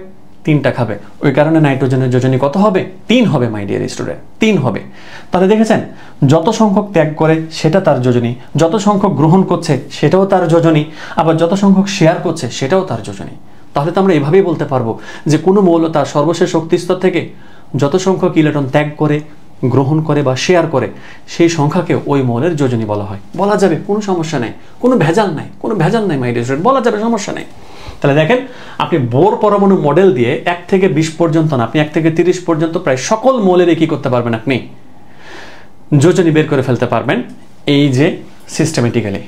3টা খাবে। ওই কারণে নাইট্রোজেনের যোজনী কত হবে? 3 হবে মাই ডিয়ার স্টুডেন্ট, 3 হবে। তাহলে দেখেছেন, যত সংখ্যক ত্যাগ করে সেটা তার যোজনী, যত সংখ্যক গ্রহণ করছে সেটাও তার যোজনী, আবার যত সংখ্যক শেয়ার করছে সেটাও তার যোজনী। তাহলে তো আমরা এভাবেই বলতে পারবো যে কোনো মৌল তার সর্বশেষ শক্তি স্তর থেকে যত সংখ্যক ইলেকট্রন ত্যাগ করে, গ্রহণ করে বা শেয়ার করে, সেই সংখ্যাকে ওই মৌলের যোজনী বলা হয়। বলা যাবে, কোনো সমস্যা নেই, কোনো ভেজাল নাই মাই ডিয়ার স্টুডেন্ট, বলা যাবে, সমস্যা নেই। তাহলে দেখেন, আপনি বোর পরমাণু মডেল দিয়ে 1 থেকে 20 পর্যন্ত না, আপনি 1 থেকে 30 পর্যন্ত প্রায় সকল মৌলের কি করতে পারবেন? আপনি যোজনী বের করে ফেলতে পারবেন, এই যে সিস্টেমেটিক্যালি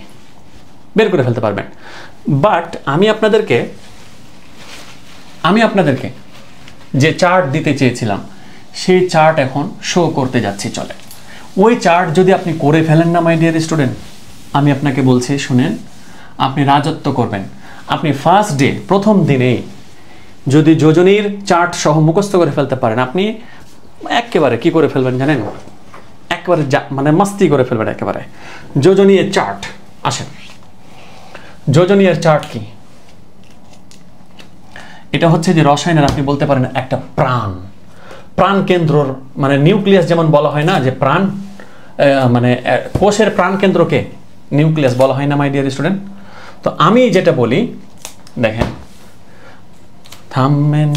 বের করে ফেলতে পারবেন। বাট আমি আপনাদেরকে যে চার্ট দিতে চেয়েছিলাম সেই চার্ট এখন শো করতে যাচ্ছি, চলে। ওই চার্ট যদি আপনি করে ফেলেন না মাই ডিয়ার স্টুডেন্ট, আমি আপনাকে বলছি, শুনেন, আপনি রাজত্ব করবেন। আপনি ফার্স্ট ডে, প্রথম দিনেই যদি যোজনীর চার্ট সহ মুখস্থ করে ফেলতে পারেন, আপনি একেবারে কি করে ফেলবেন জানেন? একেবারে মানে মাস্তি করে ফেলবেন একেবারে। যোজনীর চার্ট আসেন, যোজনীর চার্ট কি? এটা হচ্ছে যে রসায়নের আপনি বলতে পারেন একটা প্রাণ কেন্দ্রর, মানে নিউক্লিয়াস যেমন বলা হয় না যে প্রাণ, মানে কোষের প্রাণ কেন্দ্রকে নিউক্লিয়াস বলা হয় না মাই ডিয়ার স্টুডেন্ট? তো আমি যেটা বলি, দেখেন, থামেন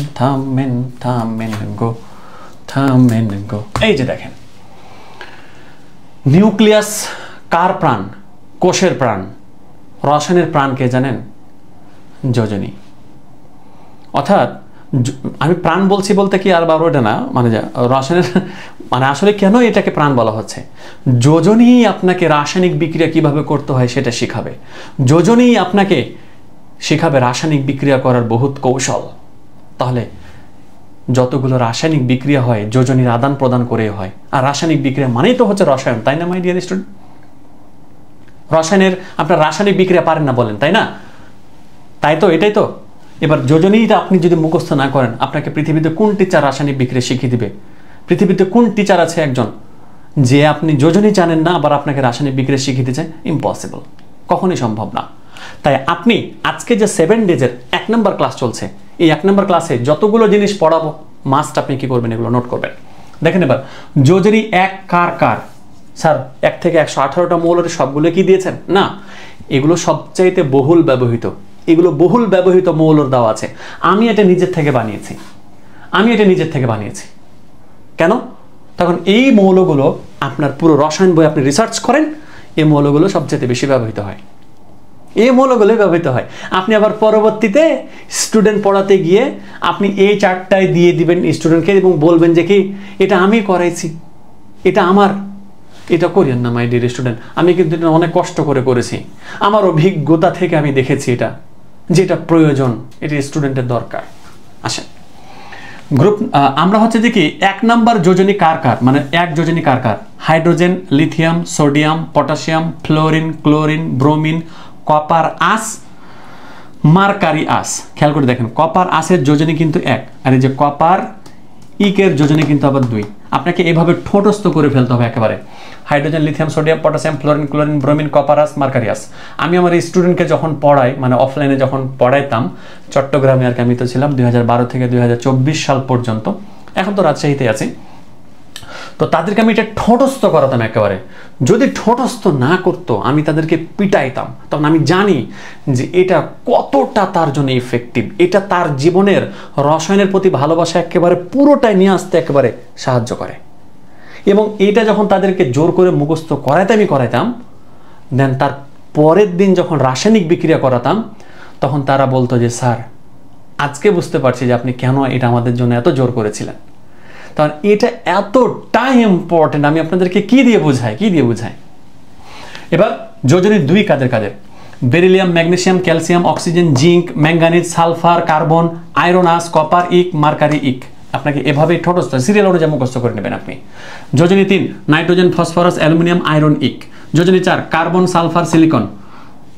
গো, এই যে দেখেন, নিউক্লিয়াস কার প্রাণ? কোষের প্রাণ। রসায়নের প্রাণ কে জানেন? যোজনী। অর্থাৎ আমি প্রাণ বলছি বলতে কি আর বারো এটা না, মানে রসায়নের মানে আসলে কেন এটাকে প্রাণ বলা হচ্ছে? যোজনী আপনাকে রাসায়নিক বিক্রিয়া কিভাবে করতে হয় সেটা শেখাবে। যোজনী আপনাকে শেখাবে রাসায়নিক বিক্রিয়া করার বহুত কৌশল। তাহলে যতগুলো রাসায়নিক বিক্রিয়া হয় যোজনীর আদান প্রদান করে হয়, আর রাসায়নিক বিক্রিয়া মানেই তো হচ্ছে রসায়ন, তাই না মাই ডিয়ার স্টুডেন্ট? রসায়নের আপনার রাসায়নিক বিক্রিয়া পারেন না বলেন, তাই না? তাই তো, এটাই তো। এবার যোজনীটা আপনি যদি মুখস্থ না করেন, আপনাকে পৃথিবীতে কোন টিচার রাসায়নিক বিক্রিয়া শিখিয়ে দিবে? পৃথিবীতে কোন টিচার আছে একজন যে আপনি যোজনী জানেন না আবার আপনাকে রাসায়নিক বিক্রিয়া শিখিয়ে দিচ্ছে? ইম্পসিবল, কখনোই সম্ভব না। তাই আপনি আজকে যে 7 ডেজের 1 নম্বর ক্লাস চলছে, এই 1 নম্বর ক্লাসে যতগুলো জিনিস পড়াবো মাস্ট আপনি কি করবেন? এগুলো নোট করবেন। দেখেন এবার, যোজনী 1 কার? স্যার 1 থেকে 118টা মৌলের সবগুলো কি দিয়েছেন? না, এগুলো সবচাইতে বহুল ব্যবহৃত মৌলর দেওয়া আছে। আমি এটা নিজের থেকে বানিয়েছি। কেন? তখন এই মৌলগুলো আপনার পুরো রসায়ন বই আপনি রিসার্চ করেন, এই মৌলগুলো সবচাইতে বেশি ব্যবহৃত হয়, আপনি আবার পরবর্তীতে স্টুডেন্ট পড়াতে গিয়ে আপনি এই চার্টটাই দিয়ে দিবেন স্টুডেন্টকে এবং বলবেন যে কি এটা আমি করাইছি, এটা আমার। এটা করিয়েন না মাই ডিয়ার স্টুডেন্ট। আমি কিন্তু এটা অনেক কষ্ট করে করেছি, আমার অভিজ্ঞতা থেকে আমি দেখেছি এটা যেটা প্রয়োজন, এটা স্টুডেন্টের দরকার। আসেন গ্রুপ, আমরা হচ্ছে যে কি 1 নাম্বার যোজনী কার? মানে 1 যোজনী কার? Hydrogen, lithium, sodium, potassium, fluorine, chlorine, bromine, copper আস, মার্কারি আস। খেয়াল করে দেখেন কপার আসের যোজনী কিন্তু 1, আর এই যে কপার ইকের যোজনী কিন্তু আবার 2। আপনাকে এভাবে ঠোঁটস্থ করে ফেলতে হবে একেবারে। Hydrogen, lithium, sodium, potassium, fluorine, chlorine, bromine, কপারাস, মার্কারিয়াস। আমি আমার স্টুডেন্টকে যখন পড়াই, মানে অফলাইনে যখন পড়াইতাম চট্টগ্রামে, আর কি আমি তো ছিলাম 2012 থেকে 2024 সাল পর্যন্ত, এখন তো রাজশাহীতে আছি, তো তাদেরকে আমি এটা ঠোঁটস্থ করাতাম একেবারে। যদি ঠোঁটস্থ না করতো আমি তাদেরকে পিটাইতাম, তখন আমি জানি যে এটা কতটা তার জন্য ইফেক্টিভ, এটা তার জীবনের রসায়নের প্রতি ভালোবাসা একেবারে পুরোটাই নিয়ে আসতে একেবারে সাহায্য করে। এবং এটা যখন তাদেরকে জোর করে মুখস্থ করাইতাম, দেন তার পরের দিন যখন রাসায়নিক বিক্রিয়া করাতাম, তখন তারা বলতো যে স্যার আজকে বুঝতে পারছি যে আপনি কেন এটা আমাদের জন্য এত জোর করেছিলেন। কারণ এটা এতটাই ইম্পর্টেন্ট। আমি আপনাদেরকে কি দিয়ে বোঝাই। এবার যোজনী 2 কাদের? Beryllium, magnesium, calcium, oxygen, zinc, manganese, sulphur, carbon, আয়রনাস, কপার ইক, মার্কারি ইক। আপনাকে এভাবেই ঠোঁটস্থ সিরিয়াল অনুযায়ী মুখস্থ করে নেবেন আপনি। যোজনী 3 নাইট্রোজেন, ফসফরাস, অ্যালুমিনিয়াম, আয়রন ইক। যোজনী 4 কার্বন, সালফার, সিলিকন।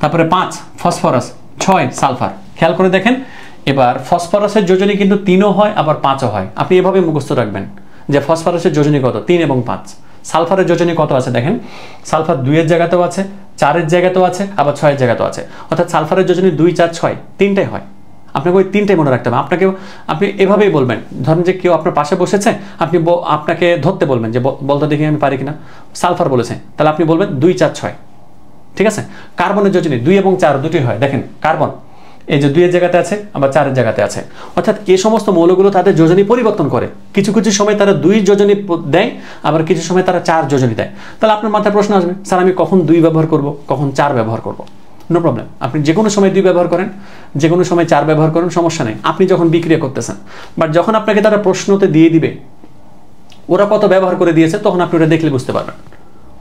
তারপরে 5 ফসফরাস, 6 সালফার। খেয়াল করে দেখেন এবার ফসফরাসের যোজনী কিন্তু 3ও হয় আবার 5ও হয়। আপনি এভাবে মুখস্থ রাখবেন যে ফসফরাসের যোজনী কত, 3 এবং 5। সালফারের যোজনী কত আছে দেখেন, সালফার 2 এর জায়গাতেও আছে, 4 এর জায়গাতেও আছে, আবার 6 এর জায়গাতেও আছে। অর্থাৎ সালফারের যোজনী 2, 4, 6 তিনটাই হয়। আপনাকে ওই 3টাই মনে রাখতে হবে। আপনি এভাবেই বলবেন, ধরেন যে কেউ আপনার পাশে বসেছে, আপনাকে ধরতে বলবেন যে বলতে দেখি আমি পারি কিনা, সালফার বলেছে, তাহলে আপনি বলবেন 2, 4, 6। ঠিক আছে। কার্বনের যোজনী 2 এবং 4 দুটোই হয়। দেখেন কার্বন এই যে 2 এর জায়গাতে আছে, আবার 4 এর জায়গাতে আছে। অর্থাৎ এই সমস্ত মৌলগুলো তাদের যোজনী পরিবর্তন করে। কিছু কিছু সময় তারা 2 যোজনী দেয়, আবার কিছু সময় তারা 4 যোজনী দেয়। তাহলে আপনার মাথায় প্রশ্ন আসবে, স্যার আমি কখন 2 ব্যবহার করব, কখন 4 ব্যবহার করব? নো প্রবলেম, আপনি যে কোনো সময় 2 ব্যবহার করেন, যে কোনো সময় 4 ব্যবহার করেন, সমস্যা নেই। আপনি যখন বিক্রিয়া করতেছেন, বাট যখন আপনাকে তারা প্রশ্নতে দিয়ে দিবে ওরা কত ব্যবহার করে দিয়েছে, তখন আপনি ওটা দেখলে বুঝতে পারবেন।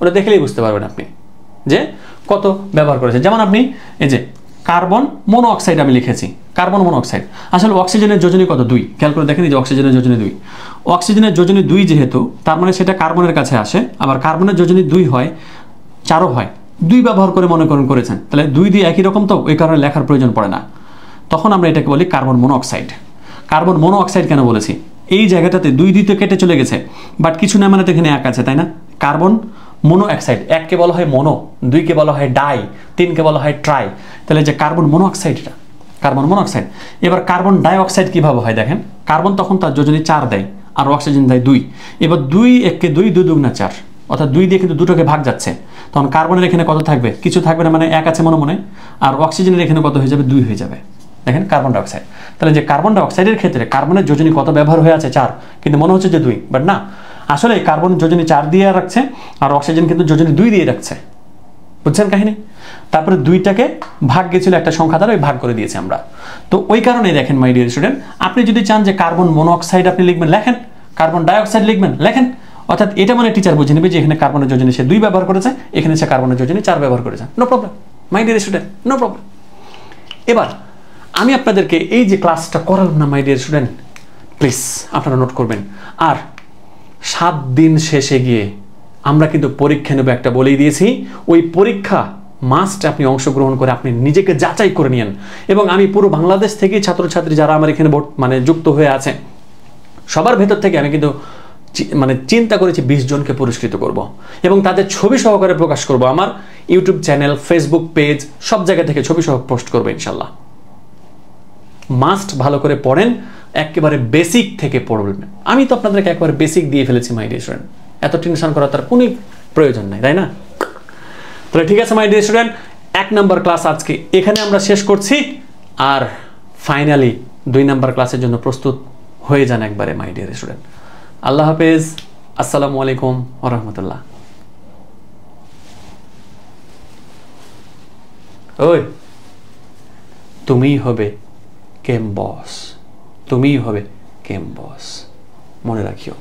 ওটা দেখলেই বুঝতে পারবেন আপনি যে কত ব্যবহার করেছে। যেমন আপনি এই যে কার্বন মনোঅক্সাইড আমি লিখেছি, কার্বন মনোঅক্সাইড। আসলে অক্সিজেনের যোজনী কত, 2। খেয়াল করে দেখেন এই যে অক্সিজেনের যোজনী 2। অক্সিজেনের যোজনী 2 যেহেতু, তার মানে সেটা কার্বনের কাছে আসে। আবার কার্বনের যোজনী 2 হয়, 4ও হয়। 2 ব্যবহার করে মনে করেছেন, তাহলে 2 দিয়ে একই রকম, তো ওই কারণে লেখার প্রয়োজন পড়ে না। তখন আমরা এটাকে বলি কার্বন মনোঅক্সাইড। কার্বন মনোঅক্সাইড কেন বলেছি, এই জায়গাটাতে 2 দিয়ে কেটে চলে গেছে, বাট কিছু না, মানে তো এখানে 1 আছে, তাই না? কার্বন মনোঅক্সাইড, 1 কে বলা হয় মনো, 2 কে বলা হয় ডাই, 3 কে বলা হয় ট্রাই। তাহলে যে কার্বন মনোঅক্সাইড, এটা কার্বন মনোঅক্সাইড। এবার কার্বন ডাইঅক্সাইড কিভাবে হয় দেখেন, কার্বন তখন তার যোজনী 4 দেয়, আর অক্সিজেন দেয় 2। এবার 2 1 কে 2, 2 2 4, অর্থাৎ 2 দিয়ে কিন্তু দুটোকে ভাগ যাচ্ছে। তখন কার্বনের এখানে কত থাকবে, কিছু থাকবে না, মানে 1 আছে মনে, আর অক্সিজেনের এখানে কত হয়ে যাবে, 2 হয়ে যাবে। দেখেন কার্বন ডাইঅক্সাইড। তাহলে যে কার্বন ডাইঅক্সাইডের ক্ষেত্রে কার্বনের যোজনী কত ব্যবহার হয়ে আছে, 4, কিন্তু মনে হচ্ছে যে 2, বাট না, আসলে কার্বন যোজনী 4 দিয়ে রাখছে, আর অক্সিজেন কিন্তু যোজনী 2 দিয়ে রাখছে। বুঝছেন কাহিনী? তারপরে 2টাকে ভাগ গেছিল একটা সংখ্যা দ্বারা, ওই ভাগ করে দিয়েছি আমরা। তো ওই কারণে দেখেন মাই ডিয়ার স্টুডেন্ট, আপনি যদি চান যে কার্বন মনোঅক্সাইড আপনি লিখবেন, লেখেন। কার্বন ডাইঅক্সাইড লিখবেন, লেখেন। অর্থাৎ এটা মানে টিচার বুঝে নেবে যে এখানে কার্বনের যোজনী সে 2 ব্যবহার করেছে, এখানে সে কার্বনের যোজনী 4 ব্যবহার করেছে। No problem my dear student, no problem. এবার আমি আপনাদেরকে এই যে ক্লাসটা করালাম না মাই ডিয়ার স্টুডেন্ট, প্লিজ আপনারা নোট করবেন। আর 7 দিন শেষে গিয়ে আমরা কিন্তু পরীক্ষা নেব, একটা বলেই দিয়েছি। ওই পরীক্ষা মাস্ট আপনি অংশগ্রহণ করে আপনি নিজেকে যাচাই করে নিন। এবং আমি পুরো বাংলাদেশ থেকে ছাত্রছাত্রী যারা আমার এখানে যুক্ত হয়ে আছে, সবার ভেতর থেকে আমি কিন্তু চিন্তা করেছি 20 জনকে পুরস্কৃত করব, এবং তাদের ছবি সহকারে প্রকাশ করব। আমার ইউটিউব চ্যানেল, ফেসবুক পেজ, সব জায়গা থেকে ছবি সহ পোস্ট করবো ইনশাল্লাহ। মাস্ট ভালো করে পড়েন, একেবারে বেসিক থেকে পড়বেন। আমি তো আপনাদেরকে একবারে বেসিক দিয়ে ফেলেছি মাই ডিয়ার স্টুডেন্ট, এত টেনশন করার তার কোনো প্রয়োজন নাই, তাই না? তাহলে ঠিক আছে মাই ডিয়ার স্টুডেন্ট, 1 নম্বর ক্লাস আজকে এখানে আমরা শেষ করছি। আর ফাইনালি 2 নম্বর ক্লাসের জন্য প্রস্তুত হয়ে যান একবারে মাই ডিয়ার স্টুডেন্ট। আল্লাহ হাফেজ, আসসালামু আলাইকুম ওয়া রাহমাতুল্লাহ। ওই তুমিই হবে কেম বস, তুমিই হবে কেম বস, মনে রাখিও।